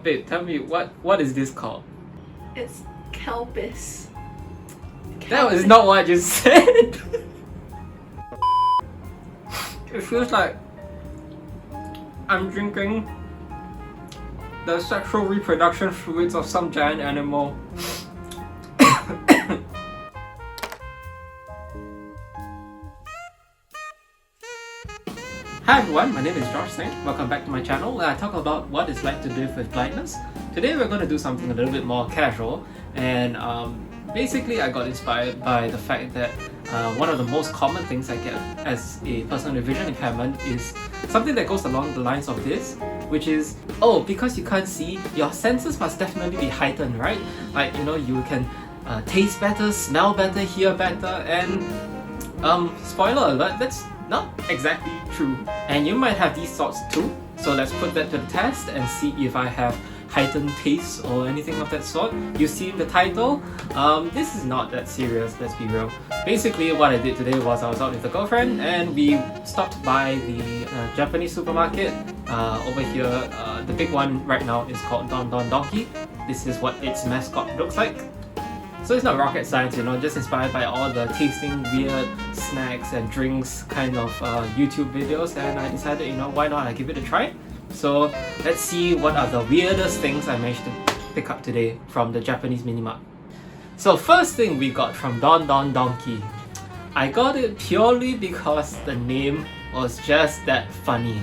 Babe, tell me what is this called? It's Kelpis. That was not what I just said. It feels like I'm drinking the sexual reproduction fluids of some giant animal. Hi everyone, my name is Josh Tseng. Welcome back to my channel where I talk about what it's like to live with blindness. Today we're going to do something a little bit more casual, and basically I got inspired by the fact that one of the most common things I get as a person with vision impairment is something that goes along the lines of this, which is, oh, because you can't see, your senses must definitely be heightened, right? Like, you know, you can taste better, smell better, hear better, and spoiler alert, that's not exactly true. And you might have these thoughts too, so let's put that to the test and see if I have heightened taste or anything of that sort. You've seen the title. This is not that serious, let's be real. Basically what I did today was I was out with a girlfriend and we stopped by the Japanese supermarket over here. The big one right now is called Don Don Donki. This is what its mascot looks like. So it's not rocket science, you know, just inspired by all the tasting weird snacks and drinks kind of YouTube videos, and I decided, you know, why not I give it a try. So let's see what are the weirdest things I managed to pick up today from the Japanese mini-mart. So first thing we got from Don Don Donki. I got it purely because the name was just that funny.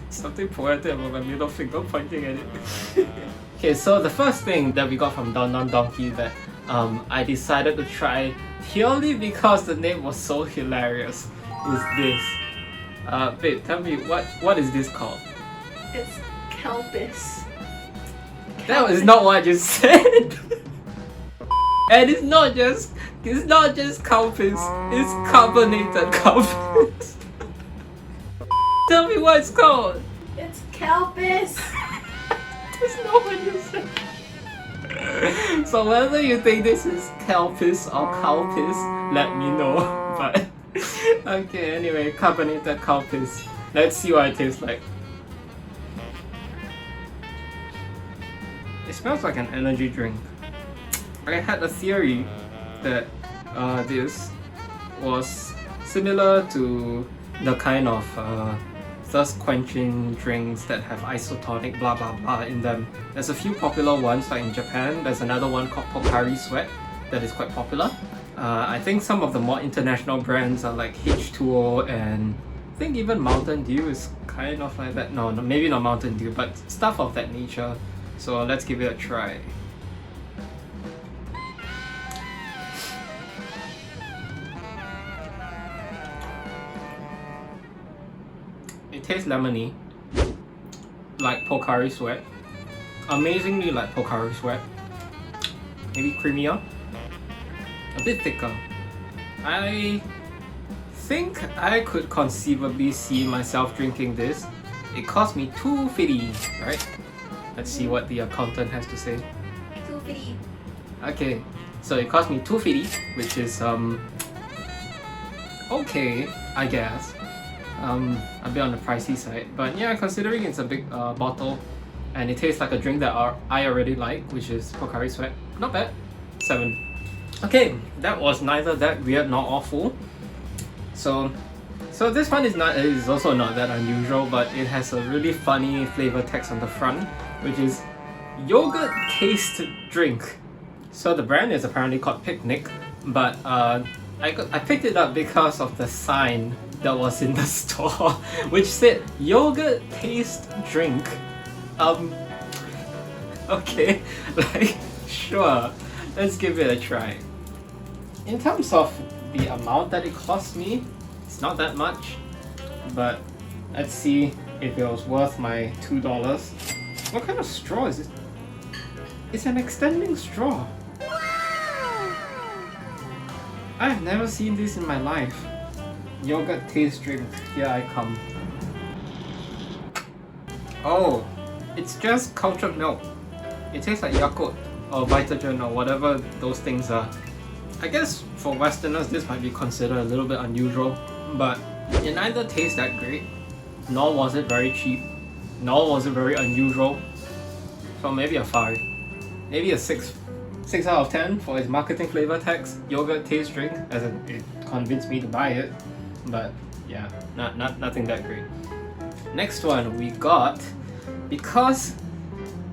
Something poetic about my middle finger pointing at it. Okay, so the first thing that we got from Don Don Donki that I decided to try purely because the name was so hilarious is this. Babe, tell me what is this called? It's Kelpis. That was not what I just said. And it's not just Kelpis, it's carbonated Kelpis. Tell me what it's called. It's Kelpis. That's not what you said. So whether you think this is Kelpis or Calpis, let me know. But okay, anyway, carbonated Calpis. Let's see what it tastes like. It smells like an energy drink. I had a theory that this was similar to the kind of thirst-quenching drinks that have isotonic blah blah blah in them. There's a few popular ones, like in Japan. There's another one called Pocari Sweat that is quite popular. I think some of the more international brands are like H2O, and I think even Mountain Dew is kind of like that. No, maybe not Mountain Dew, but stuff of that nature. So let's give it a try. It tastes lemony, like Pocari Sweat. Amazingly like Pocari Sweat. Maybe creamier. A bit thicker. I think I could conceivably see myself drinking this. It cost me $2.50, right? Let's see what the accountant has to say. $2.50. Okay, so it cost me $2.50, which is okay, I guess. A bit on the pricey side, but yeah, considering it's a big bottle and it tastes like a drink that I already like, which is Pocari Sweat, not bad. 7. Okay, that was neither that weird nor awful. So this one is also not that unusual, but it has a really funny flavor text on the front, which is yogurt taste drink. So the brand is apparently called Picnic, but I picked it up because of the sign that was in the store, which said yogurt taste drink. Okay, like, sure, let's give it a try. In terms of the amount that it cost me, it's not that much, but let's see if it was worth my $2. What kind of straw is it? It's an extending straw. I've never seen this in my life. Yogurt taste drink, here I come. Oh, it's just cultured milk. It tastes like Yakult or Vitagen or whatever those things are. I guess for Westerners this might be considered a little bit unusual, but it neither tastes that great, nor was it very cheap, nor was it very unusual. So maybe a 5. Maybe a 6. 6 out of 10 for its marketing flavor text. Yogurt taste drink, as in it convinced me to buy it. But yeah, nothing that great. Next one we got, because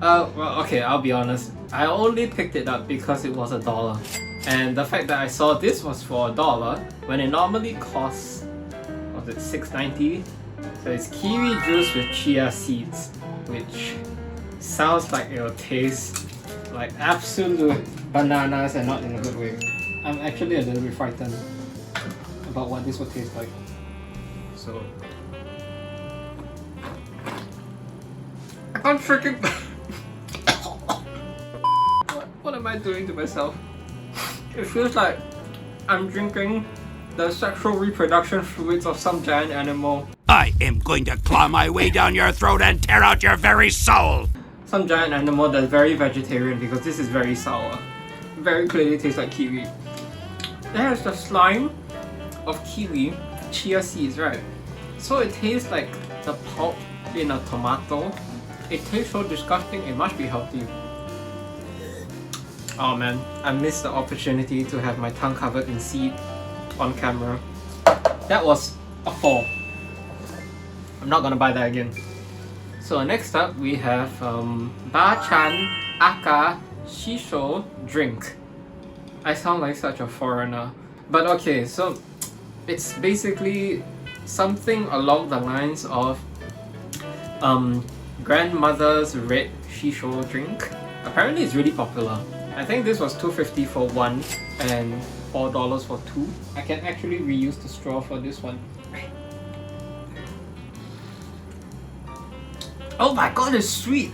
well, okay, I'll be honest, I only picked it up because it was $1. And the fact that I saw this was for $1 when it normally costs, was it $6.90? So it's kiwi juice with chia seeds, which sounds like it'll taste like absolute bananas and not in a good way. I'm actually a little bit frightened about what this will taste like. So I can't freaking what am I doing to myself? It feels like I'm drinking the sexual reproduction fluids of some giant animal. I am going to claw my way down your throat and tear out your very soul! Some giant animal that's very vegetarian, because this is very sour. Very clearly tastes like kiwi. There's the slime of kiwi, chia seeds, right? So it tastes like the pulp in a tomato. It tastes so disgusting, it must be healthy. Oh man, I missed the opportunity to have my tongue covered in seed on camera. That was a 4. I'm not gonna buy that again. So next up we have Ba Chan Aka Shisho drink. I sound like such a foreigner. But okay, so it's basically something along the lines of grandmother's red shisho drink. Apparently it's really popular. I think this was $2.50 for 1 and $4 for 2. I can actually reuse the straw for this one. Oh my god, it's sweet!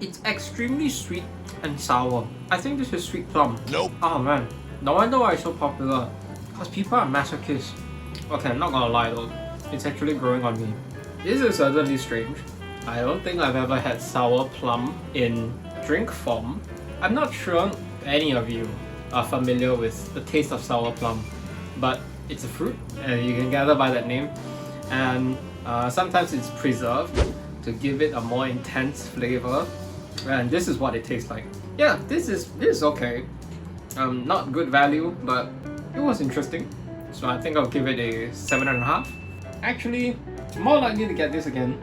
It's extremely sweet and sour. I think this is sweet plum. Nope. Oh man, no wonder why it's so popular. Because people are masochists. Okay, I'm not gonna lie though. It's actually growing on me. This is certainly strange. I don't think I've ever had sour plum in drink form. I'm not sure any of you are familiar with the taste of sour plum, but it's a fruit and you can gather by that name. And sometimes it's preserved to give it a more intense flavor. And this is what it tastes like. Yeah, this is okay. Not good value, but it was interesting. So I think I'll give it a 7.5. Actually, more likely to get this again.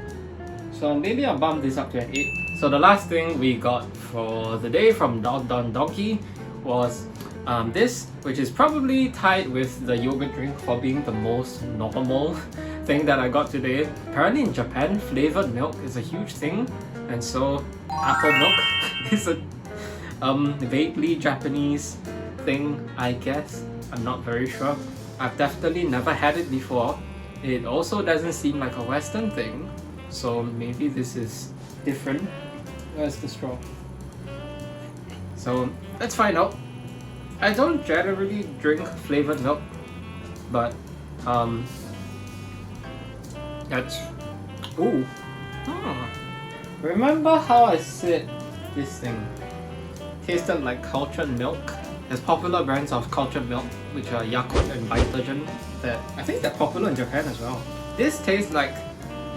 So maybe I'll bump this up to an 8. So the last thing we got for the day from Don Donkey was this, which is probably tied with the yogurt drink for being the most normal thing that I got today. Apparently in Japan, flavored milk is a huge thing, and so apple milk is a vaguely Japanese thing, I guess. I'm not very sure. I've definitely never had it before. It also doesn't seem like a Western thing, so maybe this is different. Where's the straw? So let's find out. I don't generally drink flavored milk, but that's... Ooh. Remember how I said this thing tasted like cultured milk? There's popular brands of cultured milk, which are Yakult and Vitagen, that I think they're popular in Japan as well. This tastes like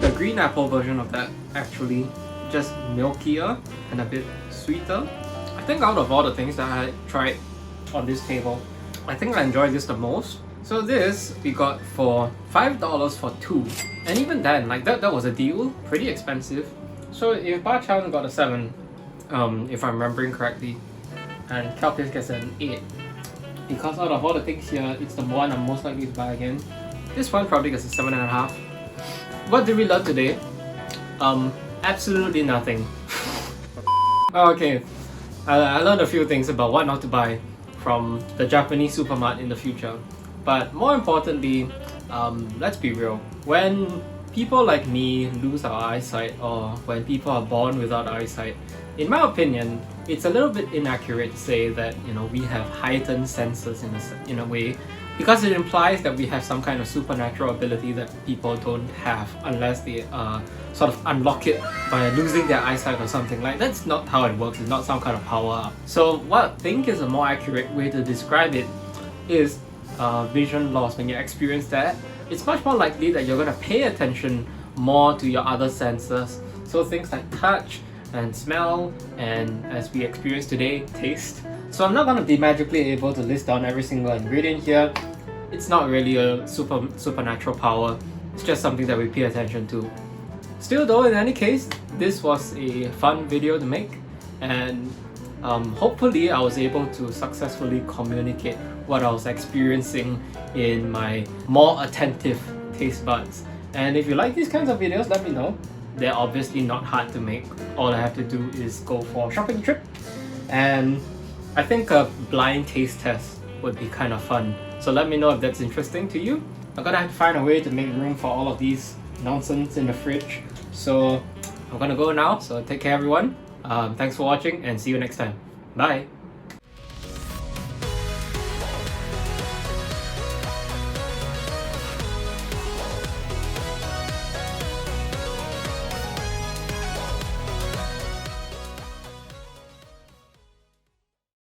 the green apple version of that, actually. Just milkier and a bit sweeter. I think out of all the things that I tried on this table, I think I enjoyed this the most. So this we got for $5 for 2. And even then, like that was a deal, pretty expensive. So if Ba Chan got a 7, if I'm remembering correctly, and Calpis gets an 8. Because out of all the things here, it's the one I'm most likely to buy again. This one probably gets a 7.5. What did we learn today? Absolutely nothing. Okay, I learned a few things about what not to buy from the Japanese supermarket in the future. But more importantly, let's be real. When people like me lose our eyesight, or when people are born without eyesight, in my opinion, it's a little bit inaccurate to say that, you know, we have heightened senses in a way, because it implies that we have some kind of supernatural ability that people don't have unless they sort of unlock it by losing their eyesight or something. Like, that's not how it works. It's not some kind of power up. So what I think is a more accurate way to describe it is vision loss. When you experience that, it's much more likely that you're going to pay attention more to your other senses. So things like touch and smell, and as we experienced today, taste. So I'm not going to be magically able to list down every single ingredient here. It's not really a supernatural power. It's just something that we pay attention to. Still though, in any case, this was a fun video to make, and hopefully I was able to successfully communicate what I was experiencing in my more attentive taste buds. And if you like these kinds of videos, let me know. They're obviously not hard to make. All I have to do is go for a shopping trip, and I think a blind taste test would be kind of fun. So let me know if that's interesting to you. I'm gonna have to find a way to make room for all of these nonsense in the fridge. So I'm gonna go now, so take care everyone. Thanks for watching and see you next time. Bye!